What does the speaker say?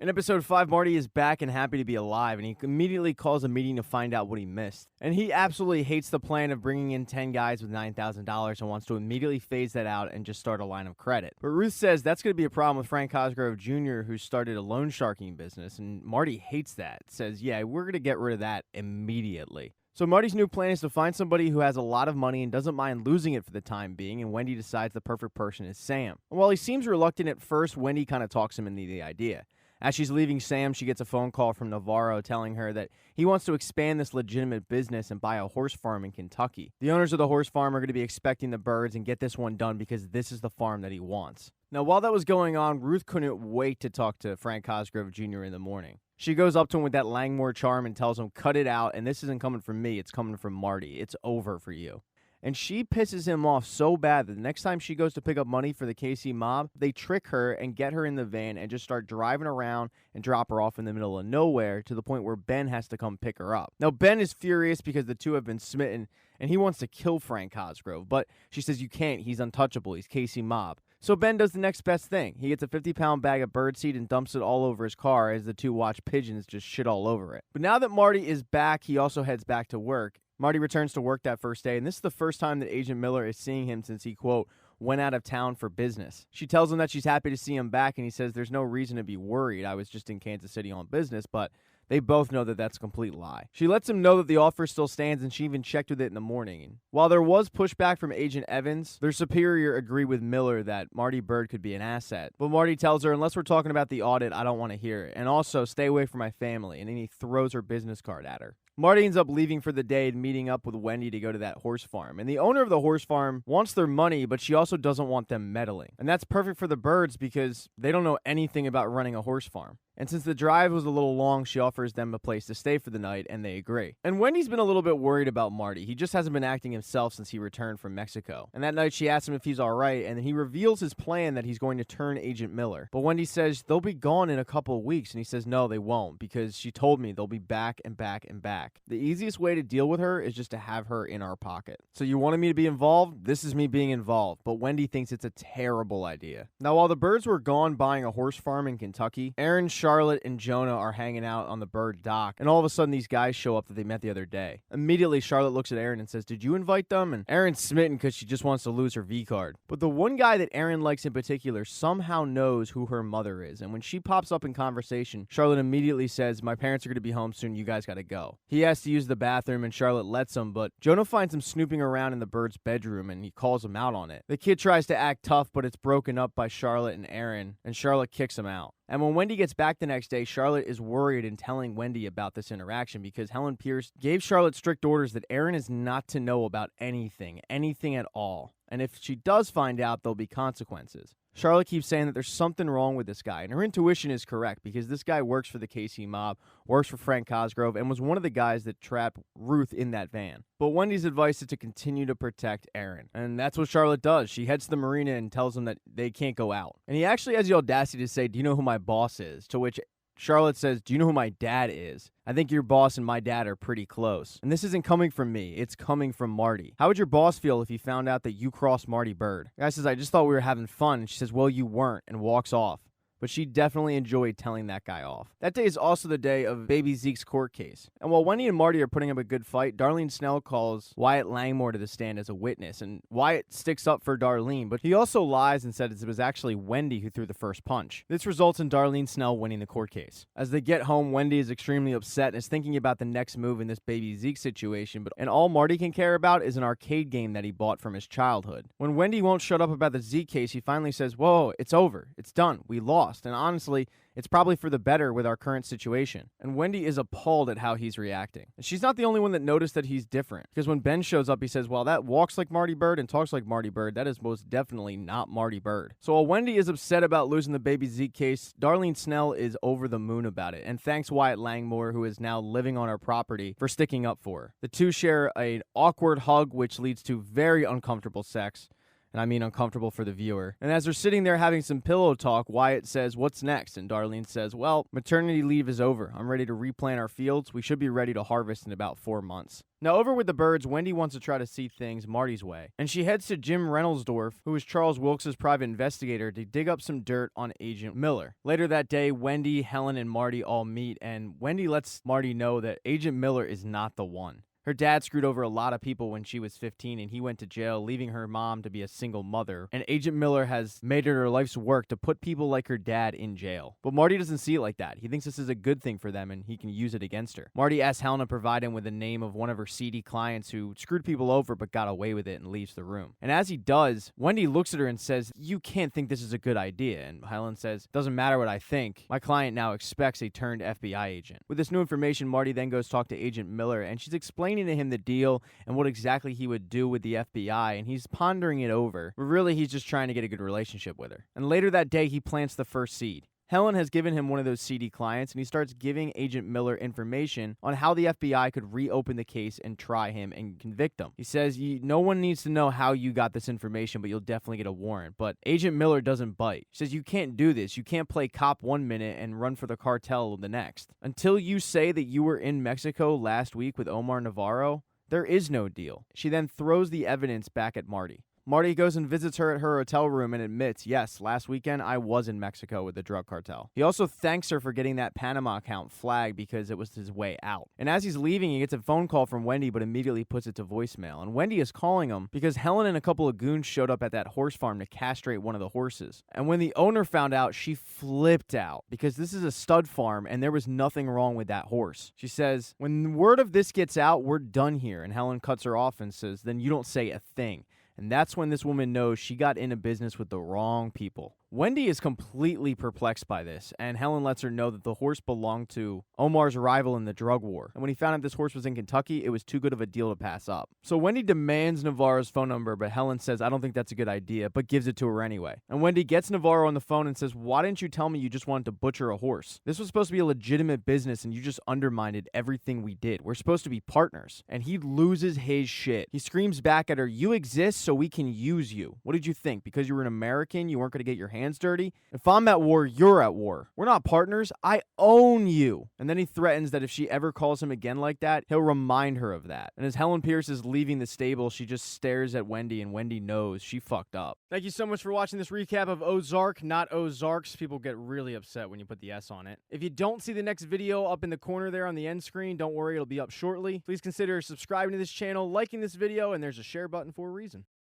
In episode 5, Marty is back and happy to be alive, and he immediately calls a meeting to find out what he missed. And he absolutely hates the plan of bringing in 10 guys with $9,000 and wants to immediately phase that out and just start a line of credit. But Ruth says that's going to be a problem with Frank Cosgrove Jr., who started a loan sharking business, and Marty hates that. Says, yeah, we're going to get rid of that immediately. So Marty's new plan is to find somebody who has a lot of money and doesn't mind losing it for the time being, and Wendy decides the perfect person is Sam. And while he seems reluctant at first, Wendy kind of talks him into the idea. As she's leaving Sam, she gets a phone call from Navarro telling her that he wants to expand this legitimate business and buy a horse farm in Kentucky. The owners of the horse farm are going to be expecting the birds and get this one done because this is the farm that he wants. Now, while that was going on, Ruth couldn't wait to talk to Frank Cosgrove Jr. in the morning. She goes up to him with that Langmore charm and tells him, cut it out, and this isn't coming from me, it's coming from Marty. It's over for you. And she pisses him off so bad that the next time she goes to pick up money for the KC mob, they trick her and get her in the van and just start driving around and drop her off in the middle of nowhere to the point where Ben has to come pick her up. Now, Ben is furious because the two have been smitten and he wants to kill Frank Cosgrove, but she says you can't, he's untouchable, he's KC mob. So Ben does the next best thing. He gets a 50-pound bag of birdseed and dumps it all over his car as the two watch pigeons just shit all over it. But now that Marty is back, he also heads back to work. Marty returns to work that first day, and this is the first time that Agent Miller is seeing him since he, quote, went out of town for business. She tells him that she's happy to see him back, and he says there's no reason to be worried. I was just in Kansas City on business, but they both know that that's a complete lie. She lets him know that the offer still stands, and she even checked with it in the morning. While there was pushback from Agent Evans, their superior agreed with Miller that Marty Bird could be an asset. But Marty tells her, unless we're talking about the audit, I don't want to hear it. And also, stay away from my family. And then he throws her business card at her. Marty ends up leaving for the day and meeting up with Wendy to go to that horse farm. And the owner of the horse farm wants their money, but she also doesn't want them meddling. And that's perfect for the birds because they don't know anything about running a horse farm. And since the drive was a little long, she offers them a place to stay for the night, and they agree. And Wendy's been a little bit worried about Marty. He just hasn't been acting himself since he returned from Mexico. And that night, she asks him if he's all right, and he reveals his plan that he's going to turn Agent Miller. But Wendy says they'll be gone in a couple of weeks, and he says no, they won't, because she told me they'll be back and back and back. The easiest way to deal with her is just to have her in our pocket. So you wanted me to be involved? This is me being involved. But Wendy thinks it's a terrible idea. Now, while the birds were gone buying a horse farm in Kentucky, Aaron, Charlotte, and Jonah are hanging out on the bird dock, and all of a sudden these guys show up that they met the other day. Immediately, Charlotte looks at Aaron and says, did you invite them? And Aaron's smitten because she just wants to lose her V card. But the one guy that Aaron likes in particular somehow knows who her mother is, and when she pops up in conversation, Charlotte immediately says, my parents are going to be home soon, you guys gotta go. He has to use the bathroom, and Charlotte lets him, but Jonah finds him snooping around in the bird's bedroom, and he calls him out on it. The kid tries to act tough, but it's broken up by Charlotte and Aaron, and Charlotte kicks him out. And when Wendy gets back the next day, Charlotte is worried and telling Wendy about this interaction because Helen Pierce gave Charlotte strict orders that Aaron is not to know about anything at all. And if she does find out, there'll be consequences. Charlotte keeps saying that there's something wrong with this guy, and her intuition is correct because this guy works for the KC mob, works for Frank Cosgrove, and was one of the guys that trapped Ruth in that van. But Wendy's advice is to continue to protect Aaron, and that's what Charlotte does. She heads to the marina and tells him that they can't go out. And he actually has the audacity to say, do you know who my boss is? To which Charlotte says, do you know who my dad is? I think your boss and my dad are pretty close. And this isn't coming from me. It's coming from Marty. How would your boss feel if he found out that you crossed Marty Bird? The guy says, I just thought we were having fun. And she says, well, you weren't, and walks off. But she definitely enjoyed telling that guy off. That day is also the day of baby Zeke's court case. And while Wendy and Marty are putting up a good fight, Darlene Snell calls Wyatt Langmore to the stand as a witness. And Wyatt sticks up for Darlene, but he also lies and said it was actually Wendy who threw the first punch. This results in Darlene Snell winning the court case. As they get home, Wendy is extremely upset and is thinking about the next move in this baby Zeke situation. And all Marty can care about is an arcade game that he bought from his childhood. When Wendy won't shut up about the Zeke case, he finally says, whoa, it's over. It's done. We lost. And honestly, it's probably for the better with our current situation. And Wendy is appalled at how he's reacting. And she's not the only one that noticed that he's different. Because when Ben shows up, he says, well, that walks like Marty Bird and talks like Marty Bird. That is most definitely not Marty Bird. So while Wendy is upset about losing the baby Zeke case, Darlene Snell is over the moon about it and thanks Wyatt Langmore, who is now living on her property, for sticking up for her. The two share an awkward hug, which leads to very uncomfortable sex. and I mean uncomfortable for the viewer. And as they're sitting there having some pillow talk, Wyatt says, "What's next?" And Darlene says, "Well, maternity leave is over. I'm ready to replant our fields. We should be ready to harvest in about 4 months." Now, over with the birds, Wendy wants to try to see things Marty's way, and she heads to Jim Reynoldsdorf, who is Charles Wilkes' private investigator, to dig up some dirt on Agent Miller. Later that day, Wendy, Helen, and Marty all meet, and Wendy lets Marty know that Agent Miller is not the one. Her dad screwed over a lot of people when she was 15, and he went to jail, leaving her mom to be a single mother. And Agent Miller has made it her life's work to put people like her dad in jail. But Marty doesn't see it like that. He thinks this is a good thing for them, and he can use it against her. Marty asks Helen to provide him with the name of one of her seedy clients who screwed people over but got away with it, and leaves the room. And as he does, Wendy looks at her and says, "You can't think this is a good idea." And Helen says, "Doesn't matter what I think. My client now expects a turned FBI agent." With this new information, Marty then goes talk to Agent Miller, and she's explaining to him the deal and what exactly he would do with the FBI, and he's pondering it over, but really he's just trying to get a good relationship with her. And later that day, he plants the first seed. Helen has given him one of those seedy clients, and he starts giving Agent Miller information on how the FBI could reopen the case and try him and convict him. He says, "No one needs to know how you got this information, but you'll definitely get a warrant." But Agent Miller doesn't bite. He says, "You can't do this. You can't play cop 1 minute and run for the cartel the next. Until you say that you were in Mexico last week with Omar Navarro, there is no deal." She then throws the evidence back at Marty. Marty goes and visits her at her hotel room and admits, "Yes, last weekend I was in Mexico with the drug cartel." He also thanks her for getting that Panama account flagged because it was his way out. And as he's leaving, he gets a phone call from Wendy, but immediately puts it to voicemail. And Wendy is calling him because Helen and a couple of goons showed up at that horse farm to castrate one of the horses. And when the owner found out, she flipped out because this is a stud farm and there was nothing wrong with that horse. She says, "When word of this gets out, we're done here." And Helen cuts her off and says, "Then you don't say a thing." And that's when this woman knows she got into business with the wrong people. Wendy is completely perplexed by this, and Helen lets her know that the horse belonged to Omar's rival in the drug war. And when he found out this horse was in Kentucky, it was too good of a deal to pass up. So Wendy demands Navarro's phone number, but Helen says, "I don't think that's a good idea," but gives it to her anyway. And Wendy gets Navarro on the phone and says, "Why didn't you tell me you just wanted to butcher a horse? This was supposed to be a legitimate business, and you just undermined everything we did. We're supposed to be partners." And he loses his shit. He screams back at her, "You exist so we can use you. What did you think? Because you were an American, you weren't going to get your hands dirty? If I'm at war, you're at war. We're not partners. I own you." And then he threatens that if she ever calls him again like that, he'll remind her of that. And as Helen Pierce is leaving the stable, she just stares at Wendy, and Wendy knows she fucked up. Thank you so much for watching this recap of Ozark, not Ozarks. People get really upset when you put the S on it. If you don't see the next video up in the corner there on the end screen, don't worry, it'll be up shortly. Please consider subscribing to this channel, liking this video, and there's a share button for a reason.